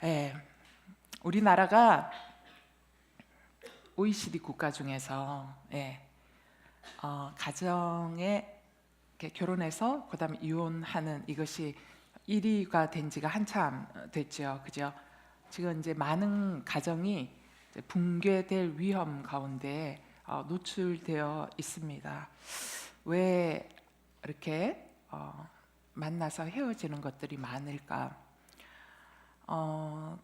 예, 우리나라가 OECD 국가 중에서 가정에 이렇게 결혼해서 그다음에 이혼하는 이것이 1위가 된 지가 한참 됐죠, 그죠? 지금 이제 많은 가정이 이제 붕괴될 위험 가운데 노출되어 있습니다. 왜 이렇게 만나서 헤어지는 것들이 많을까?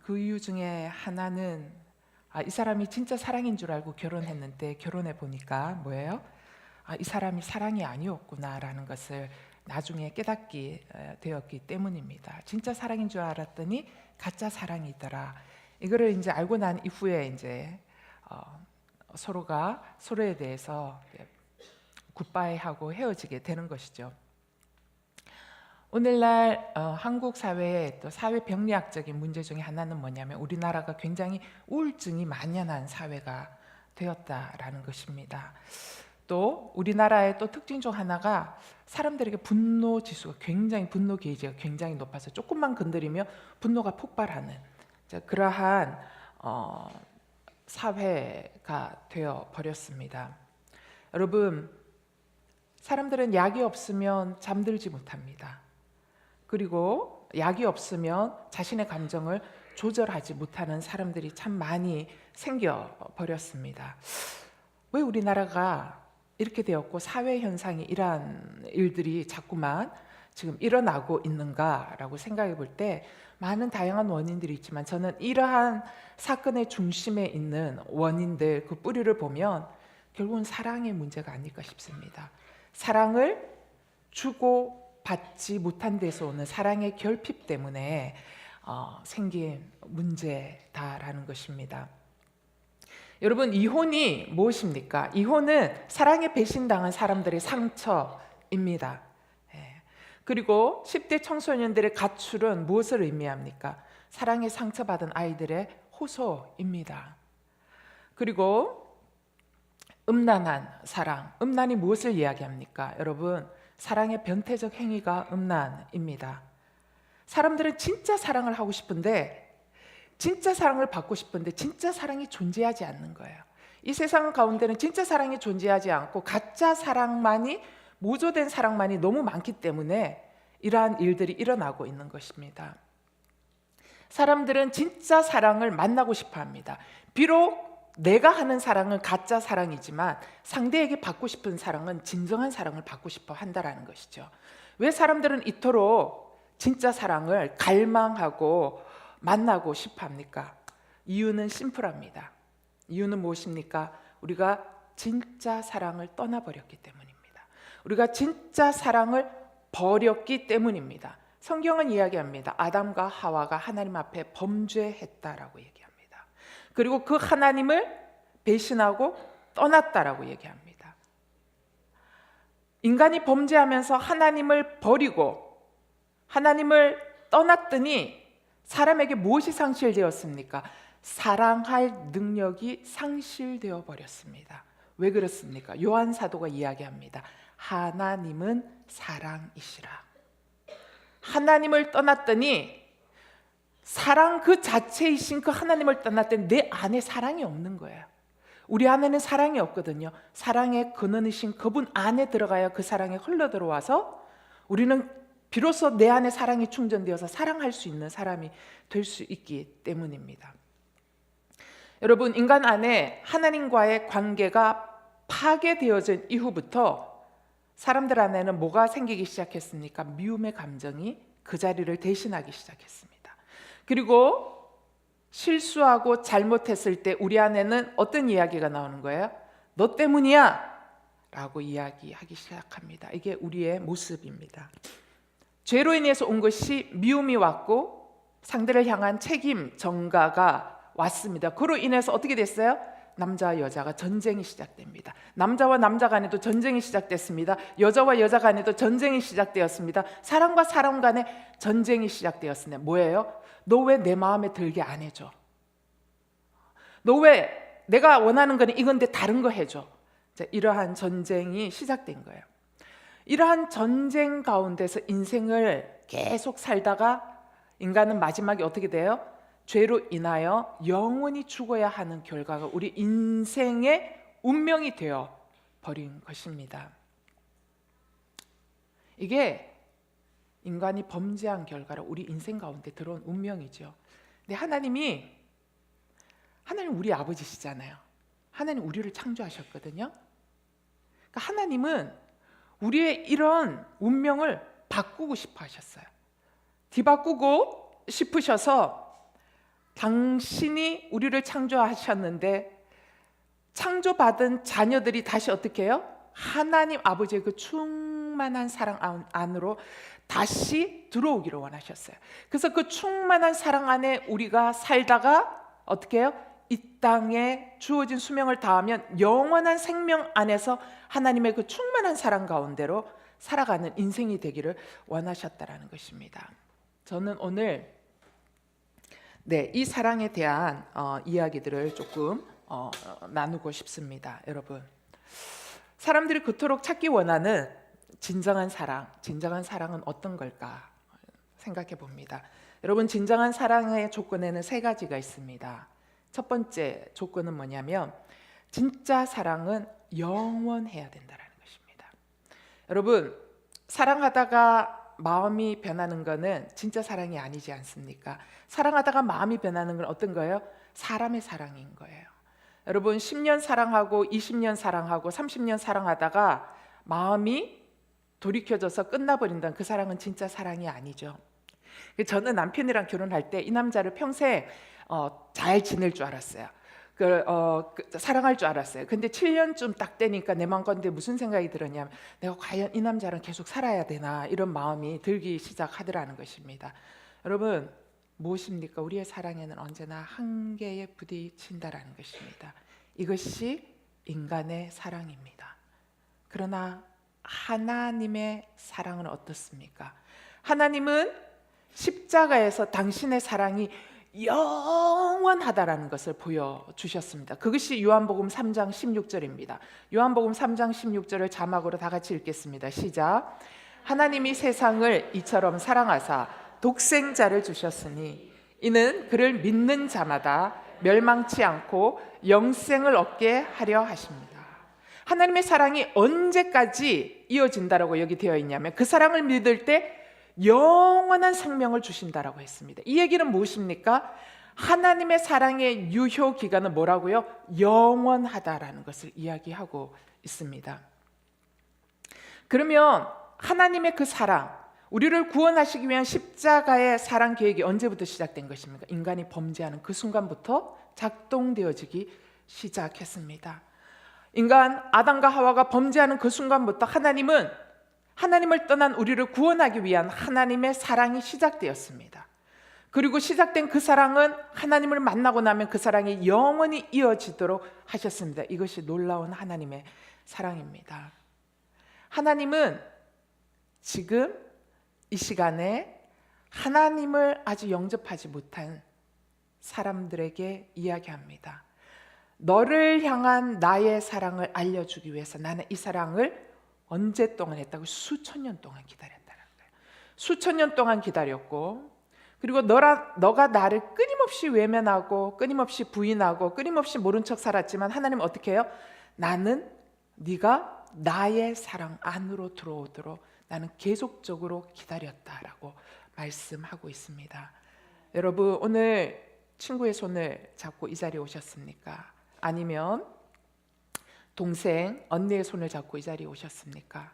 그 이유 중에 하나는 이 사람이 진짜 사랑인 줄 알고 결혼했는데 결혼해 보니까 뭐예요? 이 사람이 사랑이 아니었구나라는 것을 나중에 깨닫게 되었기 때문입니다. 진짜 사랑인 줄 알았더니 가짜 사랑이더라. 이거를 이제 알고 난 이후에 이제 서로가 서로에 대해서 굿바이하고 헤어지게 되는 것이죠. 오늘날 한국 사회의 또 사회 병리학적인 문제 중에 하나는 뭐냐면 우리나라가 굉장히 우울증이 만연한 사회가 되었다라는 것입니다. 또 우리나라의 또 특징 중 하나가 사람들에게 분노 지수가 굉장히 분노 게이지가 굉장히 높아서 조금만 건드리면 분노가 폭발하는 그러한 사회가 되어 버렸습니다. 여러분, 사람들은 약이 없으면 잠들지 못합니다. 그리고 약이 없으면 자신의 감정을 조절하지 못하는 사람들이 참 많이 생겨 버렸습니다. 왜 우리나라가 이렇게 되었고 사회 현상이 이러한 일들이 자꾸만 지금 일어나고 있는가라고 생각해 볼 때 많은 다양한 원인들이 있지만 저는 이러한 사건의 중심에 있는 원인들, 그 뿌리를 보면 결국은 사랑의 문제가 아닐까 싶습니다. 사랑을 주고 받지 못한 데서 오는 사랑의 결핍 때문에 생긴 문제다라는 것입니다. 여러분, 이혼이 무엇입니까? 이혼은 사랑에 배신당한 사람들의 상처입니다. 그리고 10대 청소년들의 가출은 무엇을 의미합니까? 사랑에 상처받은 아이들의 호소입니다. 그리고 음란한 사랑, 음란이 무엇을 이야기합니까? 여러분, 사랑의 변태적 행위가 음란입니다. 사람들은 진짜 사랑을 하고 싶은데, 진짜 사랑을 받고 싶은데 진짜 사랑이 존재하지 않는 거예요. 이 세상 가운데는 진짜 사랑이 존재하지 않고 가짜 사랑만이, 모조된 사랑만이 너무 많기 때문에 이러한 일들이 일어나고 있는 것입니다. 사람들은 진짜 사랑을 만나고 싶어 합니다. 비록 내가 하는 사랑은 가짜 사랑이지만 상대에게 받고 싶은 사랑은 진정한 사랑을 받고 싶어 한다라는 것이죠. 왜 사람들은 이토록 진짜 사랑을 갈망하고 만나고 싶어 합니까? 이유는 심플합니다. 이유는 무엇입니까? 우리가 진짜 사랑을 떠나버렸기 때문입니다. 우리가 진짜 사랑을 버렸기 때문입니다. 성경은 이야기합니다. 아담과 하와가 하나님 앞에 범죄했다라고 얘기합니다. 그리고 그 하나님을 배신하고 떠났다라고 얘기합니다. 인간이 범죄하면서 하나님을 버리고 하나님을 떠났더니 사람에게 무엇이 상실되었습니까? 사랑할 능력이 상실되어 버렸습니다. 왜 그렇습니까? 요한 사도가 이야기합니다. 하나님은 사랑이시라. 하나님을 떠났더니 사랑 그 자체이신 그 하나님을 떠났더니 내 안에 사랑이 없는 거예요. 우리 안에는 사랑이 없거든요. 사랑의 근원이신 그분 안에 들어가야 그 사랑이 흘러 들어와서 우리는 비로소 내 안에 사랑이 충전되어서 사랑할 수 있는 사람이 될 수 있기 때문입니다. 여러분, 인간 안에 하나님과의 관계가 파괴되어진 이후부터 사람들 안에는 뭐가 생기기 시작했습니까? 미움의 감정이 그 자리를 대신하기 시작했습니다. 그리고 실수하고 잘못했을 때 우리 안에는 어떤 이야기가 나오는 거예요? 너 때문이야 라고 이야기하기 시작합니다. 이게 우리의 모습입니다. 죄로 인해서 온 것이 미움이 왔고 상대를 향한 책임 전가가 왔습니다. 그로 인해서 어떻게 됐어요? 남자와 여자가 전쟁이 시작됩니다. 남자와 남자 간에도 전쟁이 시작됐습니다. 여자와 여자 간에도 전쟁이 시작되었습니다. 사람과 사람 간에 전쟁이 시작되었습니다. 뭐예요? 너 왜 내 마음에 들게 안 해줘? 너 왜 내가 원하는 거는 이건데 다른 거 해줘? 이러한 전쟁이 시작된 거예요. 이러한 전쟁 가운데서 인생을 계속 살다가 인간은 마지막에 어떻게 돼요? 죄로 인하여 영원히 죽어야 하는 결과가 우리 인생의 운명이 되어 버린 것입니다. 이게 인간이 범죄한 결과로 우리 인생 가운데 들어온 운명이죠. 근데 하나님 우리 아버지시잖아요. 하나님 우리를 창조하셨거든요. 그러니까 하나님은 우리의 이런 운명을 바꾸고 싶어 하셨어요. 뒤바꾸고 싶으셔서 당신이 우리를 창조하셨는데 창조받은 자녀들이 다시 어떻게 해요? 하나님 아버지의 그 충만한 사랑 안으로 다시 들어오기를 원하셨어요. 그래서 그 충만한 사랑 안에 우리가 살다가 어떻게 해요? 이 땅에 주어진 수명을 다하면 영원한 생명 안에서 하나님의 그 충만한 사랑 가운데로 살아가는 인생이 되기를 원하셨다라는 것입니다. 저는 오늘 이 사랑에 대한 이야기들을 조금 나누고 싶습니다. 여러분, 사람들이 그토록 찾기 원하는 진정한 사랑은 어떤 걸까 생각해 봅니다. 여러분, 진정한 사랑의 조건에는 3가지가 있습니다. 첫 번째 조건은 뭐냐면 진짜 사랑은 영원해야 된다는 것입니다. 여러분, 사랑하다가 마음이 변하는 것은 진짜 사랑이 아니지 않습니까? 사랑하다가 마음이 변하는 건 어떤 거예요? 사람의 사랑인 거예요. 여러분, 10년 사랑하고 20년 사랑하고 30년 사랑하다가 마음이 돌이켜져서 끝나버린다는 그 사랑은 진짜 사랑이 아니죠. 저는 남편이랑 결혼할 때 이 남자를 평생 잘 지낼 줄 알았어요. 사랑할 줄 알았어요. 근데 7년쯤 딱 되니까 내 마음 가운데 무슨 생각이 들었냐면 내가 과연 이 남자랑 계속 살아야 되나 이런 마음이 들기 시작하더라는 것입니다. 여러분, 무엇입니까? 우리의 사랑에는 언제나 한계에 부딪힌다라는 것입니다. 이것이 인간의 사랑입니다. 그러나 하나님의 사랑은 어떻습니까? 하나님은 십자가에서 당신의 사랑이 영원하다라는 것을 보여주셨습니다. 그것이 요한복음 3장 16절입니다. 요한복음 3장 16절을 자막으로 다 같이 읽겠습니다. 시작. 하나님이 세상을 이처럼 사랑하사 독생자를 주셨으니 이는 그를 믿는 자마다 멸망치 않고 영생을 얻게 하려 하십니다. 하나님의 사랑이 언제까지 이어진다라고 여기 되어 있냐면 그 사랑을 믿을 때 영원한 생명을 주신다라고 했습니다. 이 얘기는 무엇입니까? 하나님의 사랑의 유효 기간은 뭐라고요? 영원하다라는 것을 이야기하고 있습니다. 그러면 하나님의 그 사랑, 우리를 구원하시기 위한 십자가의 사랑 계획이 언제부터 시작된 것입니까? 인간이 범죄하는 그 순간부터 작동되어지기 시작했습니다. 인간 아담과 하와가 범죄하는 그 순간부터 하나님을 떠난 우리를 구원하기 위한 하나님의 사랑이 시작되었습니다. 그리고 시작된 그 사랑은 하나님을 만나고 나면 그 사랑이 영원히 이어지도록 하셨습니다. 이것이 놀라운 하나님의 사랑입니다. 하나님은 지금 이 시간에 하나님을 아직 영접하지 못한 사람들에게 이야기합니다. 너를 향한 나의 사랑을 알려주기 위해서 나는 이 사랑을 언제 동안 했다고? 수천 년 동안 기다렸다는 거예요. 수천 년 동안 기다렸고, 그리고 너가 나를 끊임없이 외면하고 끊임없이 부인하고 끊임없이 모른 척 살았지만 하나님은 어떻게 해요? 나는 네가 나의 사랑 안으로 들어오도록 나는 계속적으로 기다렸다라고 말씀하고 있습니다. 여러분, 오늘 친구의 손을 잡고 이 자리에 오셨습니까? 아니면 동생, 언니의 손을 잡고 이 자리에 오셨습니까?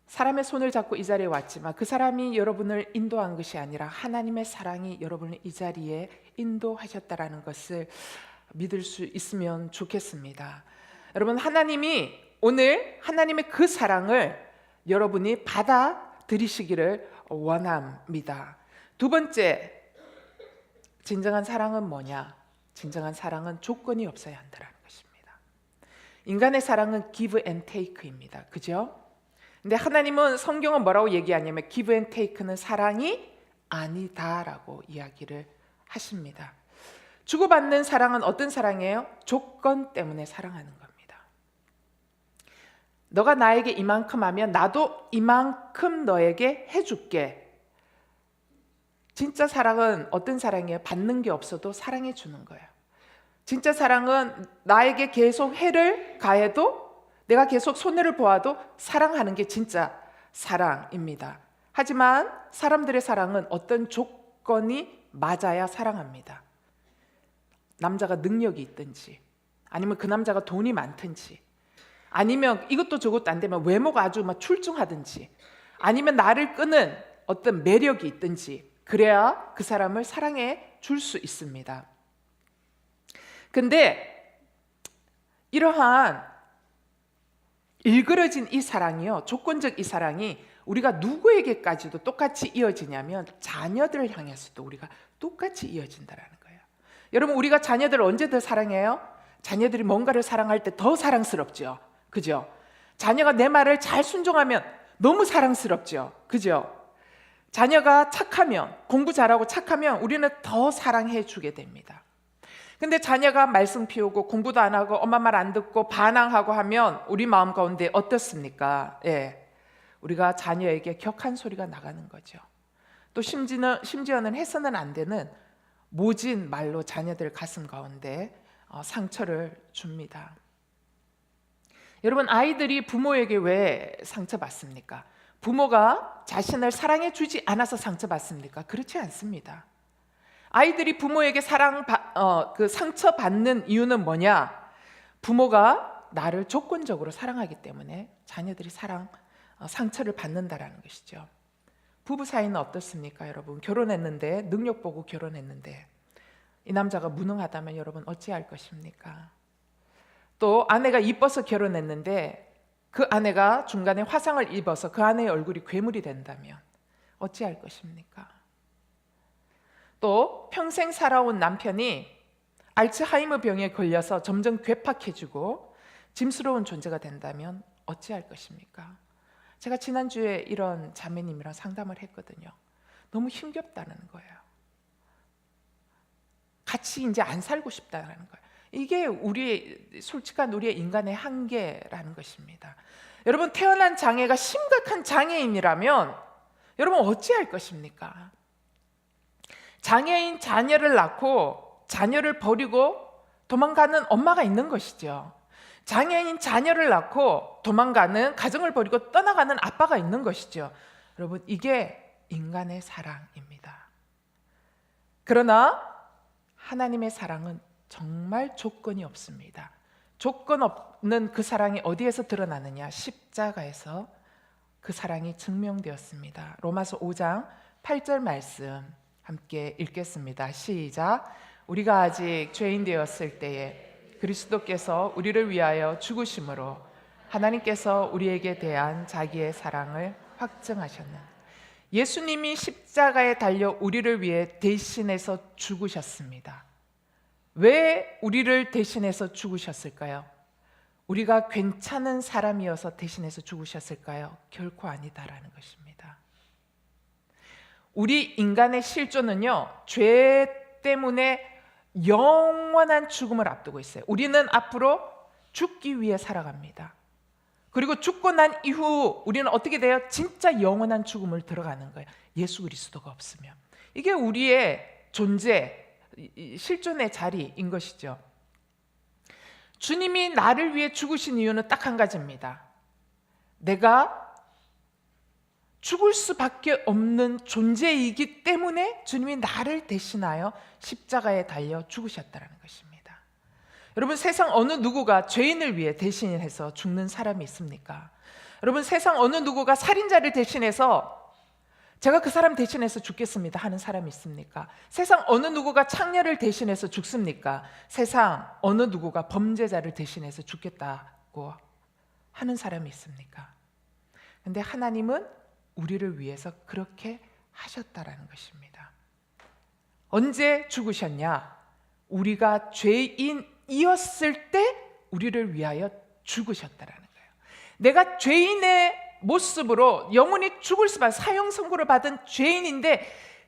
사람의 손을 잡고 이 자리에 왔지만 그 사람이 여러분을 인도한 것이 아니라 하나님의 사랑이 여러분을 이 자리에 인도하셨다라는 것을 믿을 수 있으면 좋겠습니다. 여러분, 하나님이 오늘 하나님의 그 사랑을 여러분이 받아들이시기를 원합니다. 두 번째, 진정한 사랑은 뭐냐? 진정한 사랑은 조건이 없어야 한다는 것입니다. 인간의 사랑은 give and take입니다. 그죠? 근데 하나님은 성경은 뭐라고 얘기하냐면 give and take는 사랑이 아니다라고 이야기를 하십니다. 주고받는 사랑은 어떤 사랑이에요? 조건 때문에 사랑하는 겁니다. 너가 나에게 이만큼 하면 나도 이만큼 너에게 해줄게. 진짜 사랑은 어떤 사랑이에요? 받는 게 없어도 사랑해 주는 거예요. 진짜 사랑은 나에게 계속 해를 가해도, 내가 계속 손해를 보아도 사랑하는 게 진짜 사랑입니다. 하지만 사람들의 사랑은 어떤 조건이 맞아야 사랑합니다. 남자가 능력이 있든지, 아니면 그 남자가 돈이 많든지, 아니면 이것도 저것도 안 되면 외모가 아주 막 출중하든지, 아니면 나를 끄는 어떤 매력이 있든지, 그래야 그 사람을 사랑해 줄 수 있습니다. 근데 이러한 일그러진 이 사랑이요, 조건적 이 사랑이 우리가 누구에게까지도 똑같이 이어지냐면 자녀들을 향해서도 우리가 똑같이 이어진다라는 거예요. 여러분, 우리가 자녀들을 언제 더 사랑해요? 자녀들이 뭔가를 사랑할 때 더 사랑스럽죠. 그죠? 자녀가 내 말을 잘 순종하면 너무 사랑스럽죠. 그죠? 자녀가 착하면, 공부 잘하고 착하면 우리는 더 사랑해 주게 됩니다. 근데 자녀가 말썽 피우고 공부도 안 하고 엄마 말 안 듣고 반항하고 하면 우리 마음 가운데 어떻습니까? 예, 우리가 자녀에게 격한 소리가 나가는 거죠. 또 심지어는 해서는 안 되는 모진 말로 자녀들 가슴 가운데 상처를 줍니다. 여러분, 아이들이 부모에게 왜 상처받습니까? 부모가 자신을 사랑해 주지 않아서 상처받습니까? 그렇지 않습니다. 아이들이 부모에게 상처받는 이유는 뭐냐? 부모가 나를 조건적으로 사랑하기 때문에 자녀들이 상처를 받는다라는 것이죠. 부부 사이는 어떻습니까, 여러분? 결혼했는데, 능력 보고 결혼했는데 이 남자가 무능하다면 여러분 어찌할 것입니까? 또 아내가 이뻐서 결혼했는데 그 아내가 중간에 화상을 입어서 그 아내의 얼굴이 괴물이 된다면 어찌할 것입니까? 또 평생 살아온 남편이 알츠하이머 병에 걸려서 점점 괴팍해지고 짐스러운 존재가 된다면 어찌할 것입니까? 제가 지난주에 이런 자매님이랑 상담을 했거든요. 너무 힘겹다는 거예요. 같이 이제 안 살고 싶다는 거예요. 이게 솔직한 우리의 인간의 한계라는 것입니다. 여러분, 태어난 장애가 심각한 장애인이라면 여러분 어찌할 것입니까? 장애인 자녀를 낳고 자녀를 버리고 도망가는 엄마가 있는 것이죠. 장애인 자녀를 낳고 도망가는, 가정을 버리고 떠나가는 아빠가 있는 것이죠. 여러분, 이게 인간의 사랑입니다. 그러나 하나님의 사랑은 정말 조건이 없습니다. 조건 없는 그 사랑이 어디에서 드러나느냐? 십자가에서 그 사랑이 증명되었습니다. 로마서 5장 8절 말씀 함께 읽겠습니다. 시작. 우리가 아직 죄인 되었을 때에 그리스도께서 우리를 위하여 죽으심으로 하나님께서 우리에게 대한 자기의 사랑을 확증하셨는, 예수님이 십자가에 달려 우리를 위해 대신해서 죽으셨습니다. 왜 우리를 대신해서 죽으셨을까요? 우리가 괜찮은 사람이어서 대신해서 죽으셨을까요? 결코 아니다라는 것입니다. 우리 인간의 실존은요, 죄 때문에 영원한 죽음을 앞두고 있어요. 우리는 앞으로 죽기 위해 살아갑니다. 그리고 죽고 난 이후 우리는 어떻게 돼요? 진짜 영원한 죽음을 들어가는 거예요. 예수 그리스도가 없으면. 이게 우리의 존재, 실존의 자리인 것이죠. 주님이 나를 위해 죽으신 이유는 딱 한 가지입니다. 내가 죽을 수밖에 없는 존재이기 때문에 주님이 나를 대신하여 십자가에 달려 죽으셨다는 것입니다. 여러분, 세상 어느 누구가 죄인을 위해 대신해서 죽는 사람이 있습니까? 여러분, 세상 어느 누구가 살인자를 대신해서 제가 그 사람 대신해서 죽겠습니다 하는 사람이 있습니까? 세상 어느 누구가 창녀를 대신해서 죽습니까? 세상 어느 누구가 범죄자를 대신해서 죽겠다고 하는 사람이 있습니까? 근데 하나님은 우리를 위해서 그렇게 하셨다라는 것입니다. 언제 죽으셨냐? 우리가 죄인이었을 때 우리를 위하여 죽으셨다라는 거예요. 내가 죄인의 모습으로 영원히 죽을 수밖에, 사형 선고를 받은 죄인인데,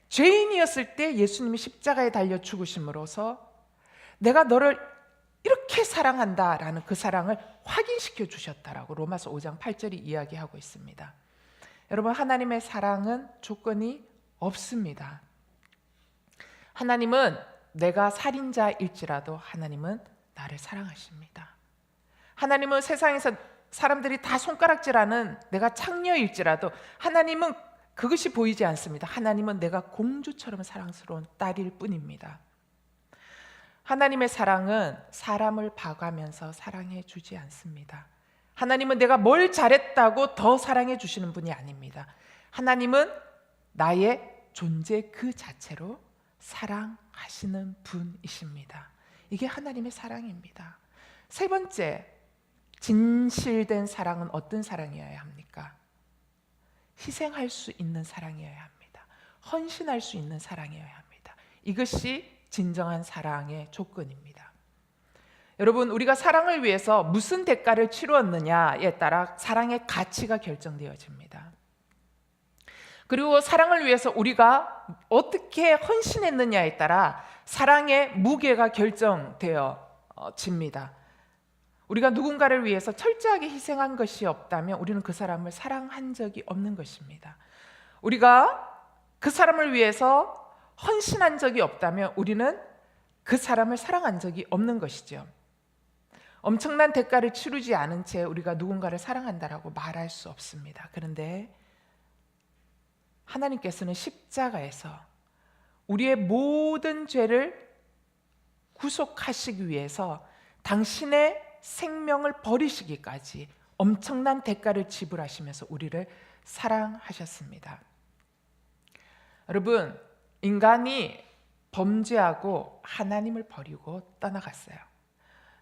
죄인이었을 때 예수님이 십자가에 달려 죽으심으로써 내가 너를 이렇게 사랑한다라는 그 사랑을 확인시켜 주셨다라고 로마서 5장 8절이 이야기하고 있습니다. 여러분, 하나님의 사랑은 조건이 없습니다. 하나님은 내가 살인자일지라도 하나님은 나를 사랑하십니다. 하나님은 세상에서 사람들이 다 손가락질하는 내가 창녀일지라도 하나님은 그것이 보이지 않습니다. 하나님은 내가 공주처럼 사랑스러운 딸일 뿐입니다. 하나님의 사랑은 사람을 봐가면서 사랑해 주지 않습니다. 하나님은 내가 뭘 잘했다고 더 사랑해 주시는 분이 아닙니다. 하나님은 나의 존재 그 자체로 사랑하시는 분이십니다. 이게 하나님의 사랑입니다. 세 번째, 진실된 사랑은 어떤 사랑이어야 합니까? 희생할 수 있는 사랑이어야 합니다. 헌신할 수 있는 사랑이어야 합니다. 이것이 진정한 사랑의 조건입니다. 여러분, 우리가 사랑을 위해서 무슨 대가를 치루었느냐에 따라 사랑의 가치가 결정되어집니다. 그리고 사랑을 위해서 우리가 어떻게 헌신했느냐에 따라 사랑의 무게가 결정되어집니다. 우리가 누군가를 위해서 철저하게 희생한 것이 없다면 우리는 그 사람을 사랑한 적이 없는 것입니다. 우리가 그 사람을 위해서 헌신한 적이 없다면 우리는 그 사람을 사랑한 적이 없는 것이죠. 엄청난 대가를 치르지 않은 채 우리가 누군가를 사랑한다라고 말할 수 없습니다. 그런데 하나님께서는 십자가에서 우리의 모든 죄를 구속하시기 위해서 당신의 생명을 버리시기까지 엄청난 대가를 지불하시면서 우리를 사랑하셨습니다. 여러분, 인간이 범죄하고 하나님을 버리고 떠나갔어요.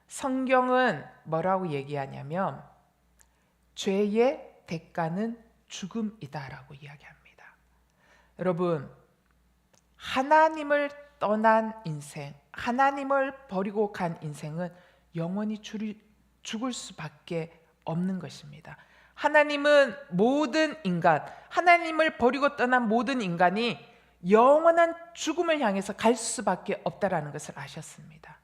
성경은 뭐라고 얘기하냐면 죄의 대가는 죽음이다라고 이야기합니다. 여러분, 하나님을 떠난 인생, 하나님을 버리고 간 인생은 영원히 죽을 수밖에 없는 것입니다. 하나님은 모든 인간, 하나님을 버리고 떠난 모든 인간이 영원한 죽음을 향해서 갈 수밖에 없다라는 것을 아셨습니다.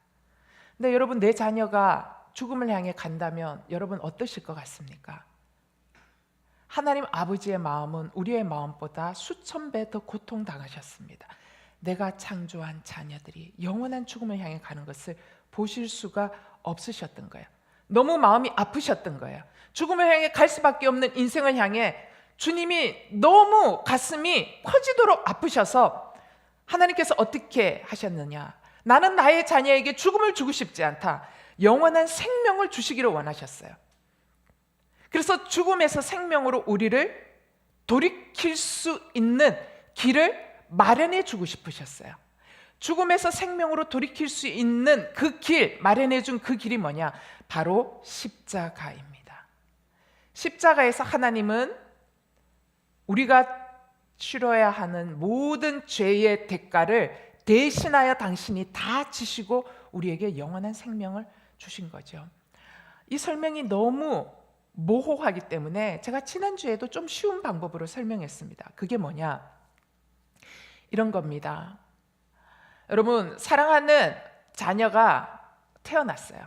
근데 여러분, 내 자녀가 죽음을 향해 간다면 여러분 어떠실 것 같습니까? 하나님 아버지의 마음은 우리의 마음보다 수천 배 더 고통당하셨습니다. 내가 창조한 자녀들이 영원한 죽음을 향해 가는 것을 보실 수가 없으셨던 거예요. 너무 마음이 아프셨던 거예요. 죽음을 향해 갈 수밖에 없는 인생을 향해 주님이 너무 가슴이 커지도록 아프셔서 하나님께서 어떻게 하셨느냐? 나는 나의 자녀에게 죽음을 주고 싶지 않다. 영원한 생명을 주시기를 원하셨어요. 그래서 죽음에서 생명으로 우리를 돌이킬 수 있는 길을 마련해 주고 싶으셨어요. 죽음에서 생명으로 돌이킬 수 있는 그 길, 마련해 준 그 길이 뭐냐? 바로 십자가입니다. 십자가에서 하나님은 우리가 치러야 하는 모든 죄의 대가를 대신하여 당신이 다 지시고 우리에게 영원한 생명을 주신 거죠. 이 설명이 너무 모호하기 때문에 제가 지난주에도 좀 쉬운 방법으로 설명했습니다. 그게 뭐냐? 이런 겁니다. 여러분, 사랑하는 자녀가 태어났어요.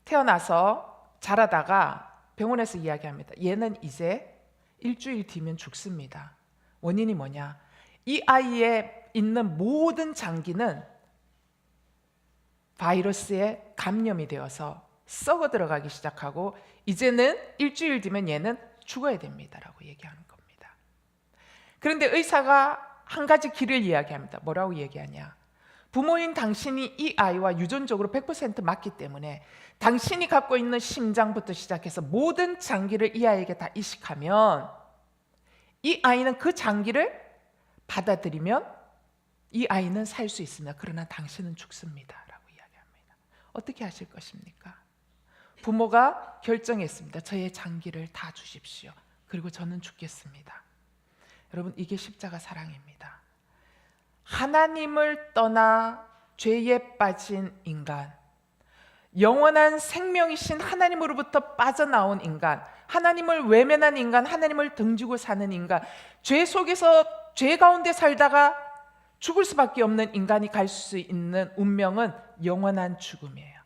태어나서 자라다가 병원에서 이야기합니다. 얘는 이제 일주일 뒤면 죽습니다. 원인이 뭐냐? 이 아이에 있는 모든 장기는 바이러스에 감염이 되어서 썩어 들어가기 시작하고 이제는 일주일 뒤면 얘는 죽어야 됩니다라고 얘기하는 겁니다. 그런데 의사가 한 가지 길을 이야기합니다. 뭐라고 얘기하냐? 부모인 당신이 이 아이와 유전적으로 100% 맞기 때문에 당신이 갖고 있는 심장부터 시작해서 모든 장기를 이 아이에게 다 이식하면 이 아이는 그 장기를 받아들이면 이 아이는 살 수 있습니다. 그러나 당신은 죽습니다 라고 이야기합니다. 어떻게 하실 것입니까? 부모가 결정했습니다. 저의 장기를 다 주십시오. 그리고 저는 죽겠습니다. 여러분, 이게 십자가 사랑입니다. 하나님을 떠나 죄에 빠진 인간, 영원한 생명이신 하나님으로부터 빠져나온 인간, 하나님을 외면한 인간, 하나님을 등지고 사는 인간, 죄 속에서 죄 가운데 살다가 죽을 수밖에 없는 인간이 갈 수 있는 운명은 영원한 죽음이에요.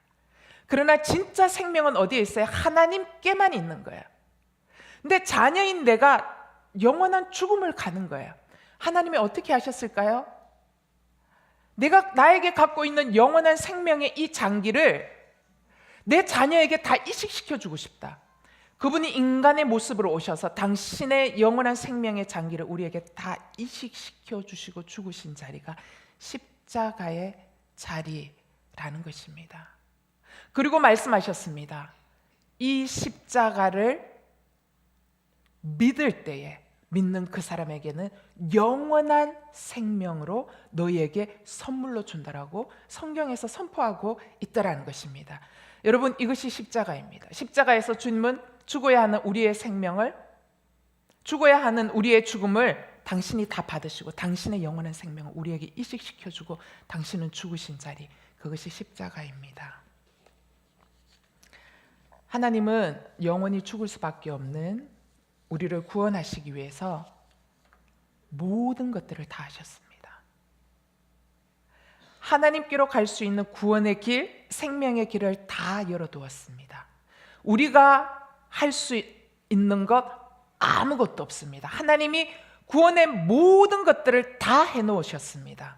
그러나 진짜 생명은 어디에 있어요? 하나님께만 있는 거예요. 근데 자녀인 내가 영원한 죽음을 가는 거예요. 하나님이 어떻게 하셨을까요? 내가 나에게 갖고 있는 영원한 생명의 이 장기를 내 자녀에게 다 이식시켜 주고 싶다. 그분이 인간의 모습으로 오셔서 당신의 영원한 생명의 장기를 우리에게 다 이식시켜 주시고 죽으신 자리가 십자가의 자리라는 것입니다. 그리고 말씀하셨습니다. 이 십자가를 믿을 때에 믿는 그 사람에게는 영원한 생명으로 너희에게 선물로 준다라고 성경에서 선포하고 있다라는 것입니다. 여러분, 이것이 십자가입니다. 십자가에서 주님은 죽어야 하는 우리의 생명을, 죽어야 하는 우리의 죽음을 당신이 다 받으시고 당신의 영원한 생명을 우리에게 이식시켜주고 당신은 죽으신 자리, 그것이 십자가입니다. 하나님은 영원히 죽을 수밖에 없는 우리를 구원하시기 위해서 모든 것들을 다 하셨습니다. 하나님께로 갈 수 있는 구원의 길, 생명의 길을 다 열어두었습니다. 우리가 할 수 있는 것 아무것도 없습니다. 하나님이 구원의 모든 것들을 다 해놓으셨습니다.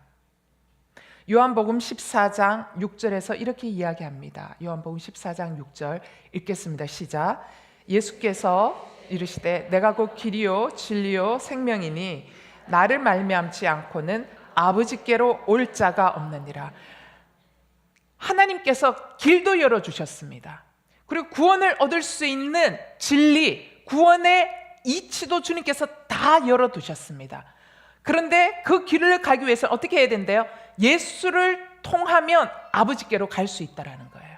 요한복음 14장 6절에서 이렇게 이야기합니다. 요한복음 14장 6절 읽겠습니다. 시작. 예수께서 이르시되 내가 곧 길이요 진리요 생명이니 나를 말미암지 않고는 아버지께로 올 자가 없느니라. 하나님께서 길도 열어주셨습니다. 그리고 구원을 얻을 수 있는 진리, 구원의 이치도 주님께서 다 열어두셨습니다. 그런데 그 길을 가기 위해서 어떻게 해야 된대요? 예수를 통하면 아버지께로 갈 수 있다라는 거예요.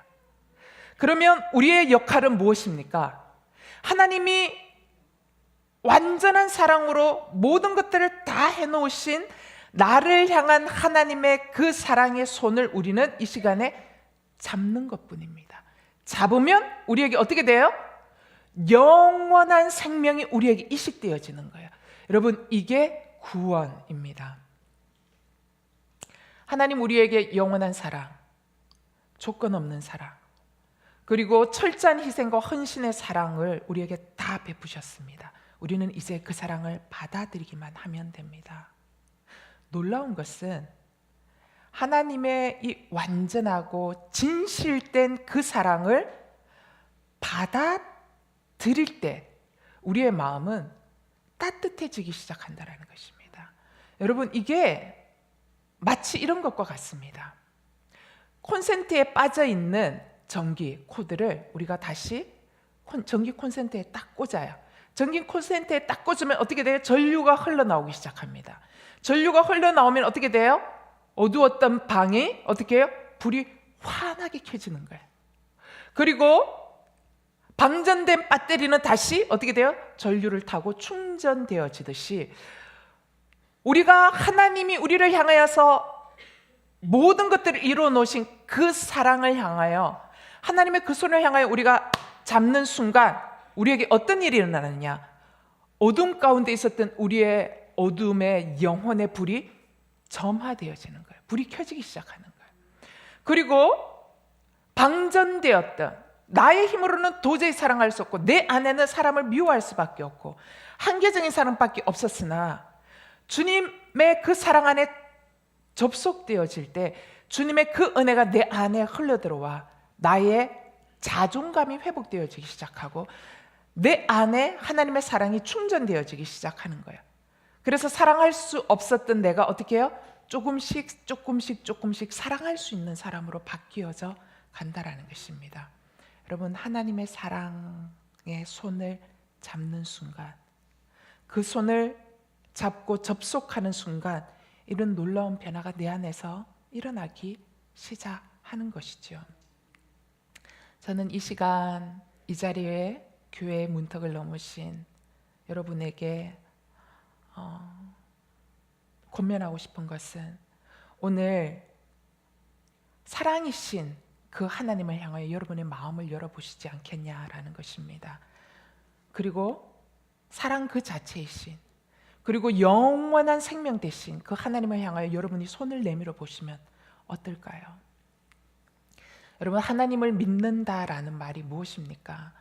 그러면 우리의 역할은 무엇입니까? 하나님이 완전한 사랑으로 모든 것들을 다 해놓으신 나를 향한 하나님의 그 사랑의 손을 우리는 이 시간에 잡는 것뿐입니다. 잡으면 우리에게 어떻게 돼요? 영원한 생명이 우리에게 이식되어지는 거예요. 여러분, 이게 구원입니다. 하나님 우리에게 영원한 사랑, 조건 없는 사랑, 그리고 철저한 희생과 헌신의 사랑을 우리에게 다 베푸셨습니다. 우리는 이제 그 사랑을 받아들이기만 하면 됩니다. 놀라운 것은 하나님의 이 완전하고 진실된 그 사랑을 받아들일 때 우리의 마음은 따뜻해지기 시작한다는 것입니다. 여러분, 이게 마치 이런 것과 같습니다. 콘센트에 빠져있는 전기 코드를 우리가 다시 전기 콘센트에 딱 꽂아요. 전기 콘센트에 딱 꽂으면 어떻게 돼요? 전류가 흘러나오기 시작합니다. 전류가 흘러나오면 어떻게 돼요? 어두웠던 방이 어떻게 해요? 불이 환하게 켜지는 거예요. 그리고 방전된 배터리는 다시 어떻게 돼요? 전류를 타고 충전되어지듯이 우리가 하나님이 우리를 향하여서 모든 것들을 이루어 놓으신 그 사랑을 향하여 하나님의 그 손을 향하여 우리가 잡는 순간 우리에게 어떤 일이 일어나느냐? 어둠 가운데 있었던 우리의 어둠의 영혼의 불이 점화되어지는 거예요. 불이 켜지기 시작하는 거예요. 그리고 방전되었던 나의 힘으로는 도저히 사랑할 수 없고 내 안에는 사람을 미워할 수밖에 없고 한계적인 사람밖에 없었으나 주님의 그 사랑 안에 접속되어질 때 주님의 그 은혜가 내 안에 흘러들어와 나의 자존감이 회복되어지기 시작하고 내 안에 하나님의 사랑이 충전되어지기 시작하는 거예요. 그래서 사랑할 수 없었던 내가 어떻게 해요? 조금씩 사랑할 수 있는 사람으로 바뀌어져 간다라는 것입니다. 여러분, 하나님의 사랑의 손을 잡는 순간, 그 손을 잡고 접속하는 순간 이런 놀라운 변화가 내 안에서 일어나기 시작하는 것이죠. 저는 이 시간 이 자리에 교회의 문턱을 넘으신 여러분에게 권면하고 싶은 것은 오늘 사랑이신 그 하나님을 향하여 여러분의 마음을 열어보시지 않겠냐라는 것입니다. 그리고 사랑 그 자체이신, 그리고 영원한 생명 되신 그 하나님을 향하여 여러분이 손을 내밀어 보시면 어떨까요? 여러분, 하나님을 믿는다라는 말이 무엇입니까?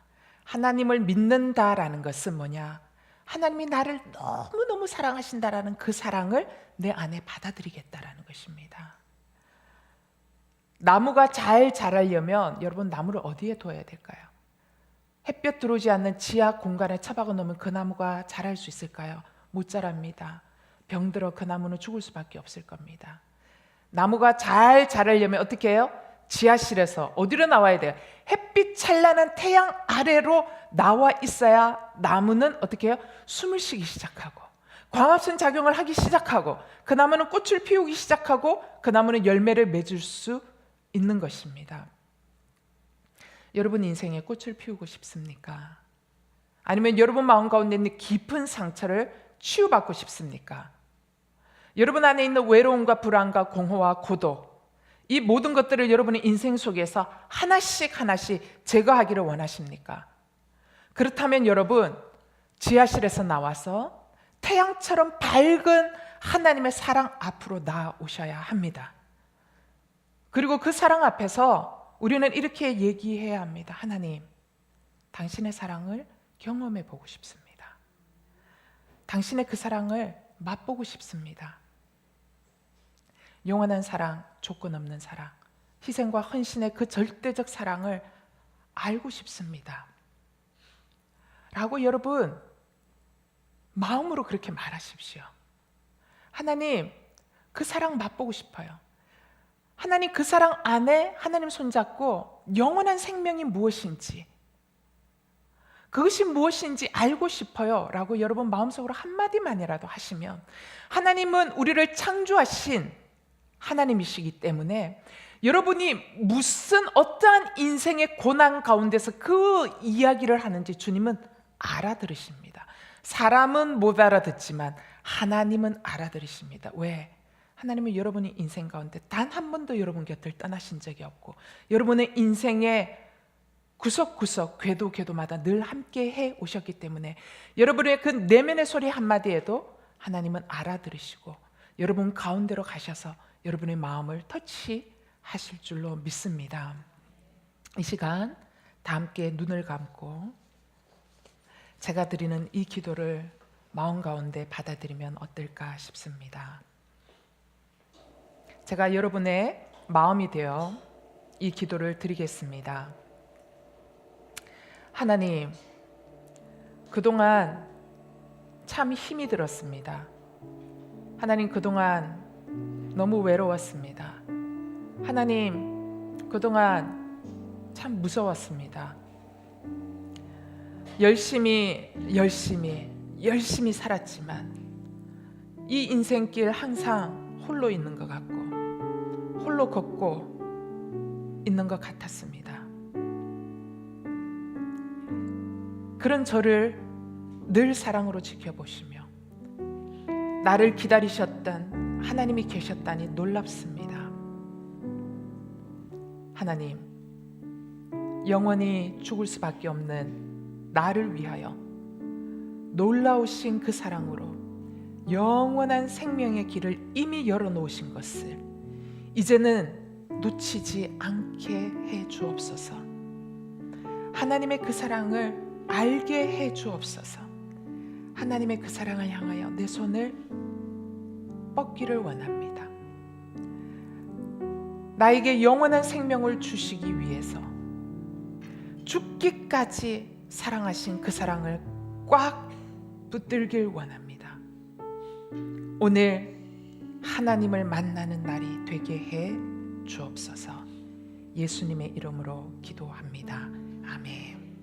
하나님을 믿는다라는 것은 뭐냐? 하나님이 나를 너무너무 사랑하신다라는 그 사랑을 내 안에 받아들이겠다라는 것입니다. 나무가 잘 자라려면 여러분 나무를 어디에 둬야 될까요? 햇볕 들어오지 않는 지하 공간에 처박아 놓으면 그 나무가 자랄 수 있을까요? 못 자랍니다. 병들어 그 나무는 죽을 수밖에 없을 겁니다. 나무가 잘 자라려면 어떻게 해요? 지하실에서 어디로 나와야 돼요? 햇빛 찬란한 태양 아래로 나와 있어야 나무는 어떻게 해요? 숨을 쉬기 시작하고 광합성 작용을 하기 시작하고 그 나무는 꽃을 피우기 시작하고 그 나무는 열매를 맺을 수 있는 것입니다. 여러분 인생에 꽃을 피우고 싶습니까? 아니면 여러분 마음 가운데 있는 깊은 상처를 치유받고 싶습니까? 여러분 안에 있는 외로움과 불안과 공허와 고독, 이 모든 것들을 여러분의 인생 속에서 하나씩 제거하기를 원하십니까? 그렇다면 여러분 지하실에서 나와서 태양처럼 밝은 하나님의 사랑 앞으로 나아오셔야 합니다. 그리고 그 사랑 앞에서 우리는 이렇게 얘기해야 합니다. 하나님, 당신의 사랑을 경험해 보고 싶습니다. 당신의 그 사랑을 맛보고 싶습니다. 영원한 사랑, 조건 없는 사랑, 희생과 헌신의 그 절대적 사랑을 알고 싶습니다. 라고 여러분 마음으로 그렇게 말하십시오. 하나님, 그 사랑 맛보고 싶어요. 하나님, 그 사랑 안에 하나님 손잡고 영원한 생명이 무엇인지, 그것이 무엇인지 알고 싶어요 라고 여러분 마음속으로 한마디만이라도 하시면, 하나님은 우리를 창조하신 하나님이시기 때문에 여러분이 무슨 어떠한 인생의 고난 가운데서 그 이야기를 하는지 주님은 알아들으십니다. 사람은 못 알아듣지만 하나님은 알아들으십니다. 왜? 하나님은 여러분의 인생 가운데 단 한 번도 여러분 곁을 떠나신 적이 없고 여러분의 인생의 구석구석 궤도마다 늘 함께 해 오셨기 때문에 여러분의 그 내면의 소리 한마디에도 하나님은 알아들으시고 여러분 가운데로 가셔서 여러분의 마음을 터치하실 줄로 믿습니다. 이 시간 다 함께 눈을 감고 제가 드리는 이 기도를 마음 가운데 받아들이면 어떨까 싶습니다. 제가 여러분의 마음이 되어 이 기도를 드리겠습니다. 하나님, 그동안 참 힘이 들었습니다. 하나님, 그동안 너무 외로웠습니다. 하나님, 그동안 참 무서웠습니다. 열심히 살았지만 이 인생길 항상 홀로 있는 것 같고 홀로 걷고 있는 것 같았습니다. 그런 저를 늘 사랑으로 지켜보시며 나를 기다리셨던 하나님이 계셨다니 놀랍습니다. 하나님, 영원히 죽을 수밖에 없는 나를 위하여 놀라우신 그 사랑으로 영원한 생명의 길을 이미 열어놓으신 것을 이제는 놓치지 않게 해 주옵소서. 하나님의 그 사랑을 알게 해 주옵소서. 하나님의 그 사랑을 향하여 내 손을 뻗기를 원합니다. 나에게 영원한 생명을 주시기 위해서 죽기까지 사랑하신 그 사랑을 꽉 붙들길 원합니다. 오늘 하나님을 만나는 날이 되게 해 주옵소서. 예수님의 이름으로 기도합니다. 아멘.